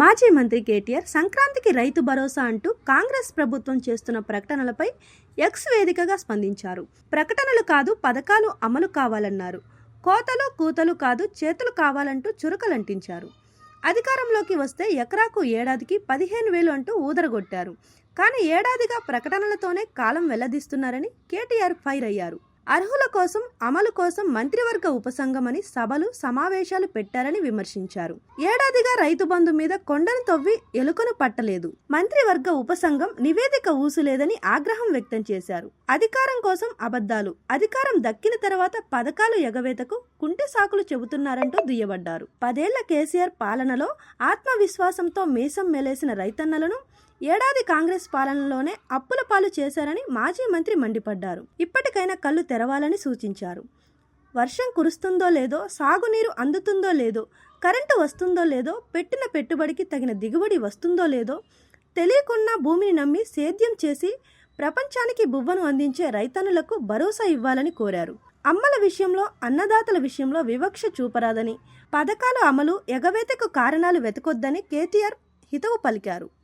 మాజీ మంత్రి కేటీఆర్ సంక్రాంతికి రైతు భరోసా అంటూ కాంగ్రెస్ ప్రభుత్వం చేస్తున్న ప్రకటనలపై ఎక్స్ వేదికగా స్పందించారు. ప్రకటనలు కాదు పథకాలు అమలు కావాలన్నారు. కోతలు కూతలు కాదు చేతులు కావాలంటూ చురకలంటించారు. అధికారంలోకి వస్తే ఎకరాకు ఏడాదికి 15,000 అంటూ ఊదరగొట్టారు. కానీ ఏడాదిగా ప్రకటనలతోనే కాలం వెల్లదీస్తున్నారని కేటీఆర్ ఫైర్ అయ్యారు. అర్హుల కోసం అమలు కోసం మంత్రివర్గ ఉపసంఘమని సభలు సమావేశాలు పెట్టారని విమర్శించారు. ఏడాదిగా రైతు బంధు మీద కొండను తవ్వి ఎలుకను పట్టలేదు. మంత్రివర్గ ఉపసంఘం నివేదిక ఊసులేదని ఆగ్రహం వ్యక్తం చేశారు. అధికారం కోసం అబద్ధాలు, అధికారం దక్కిన తర్వాత పథకాలు ఎగవేతకు కుంటి సాకులు చెబుతున్నారంటూ దుయ్యబడ్డారు. 10 ఏళ్ల కేసీఆర్ పాలనలో ఆత్మవిశ్వాసంతో మీసం మెలేసిన రైతన్నలను ఏడాది కాంగ్రెస్ పాలనలోనే అప్పుల పాలు చేశారని మాజీ మంత్రి మండిపడ్డారు. ఇప్పటికైనా కళ్ళు తెరవాలని సూచించారు. వర్షం కురుస్తుందో లేదో, సాగునీరు అందుతుందో లేదో, కరెంటు వస్తుందో లేదో, పెట్టిన పెట్టుబడికి తగిన దిగుబడి వస్తుందో లేదో తెలియకున్నా భూమిని నమ్మి సేద్యం చేసి ప్రపంచానికి బువ్వను అందించే రైతన్నులకు భరోసా ఇవ్వాలని కోరారు. అమ్మల విషయంలో, అన్నదాతల విషయంలో వివక్ష చూపరాదని, పథకాల అమలు ఎగవేతకు కారణాలు వెతకొద్దని కేటీఆర్ హితవు పలికారు.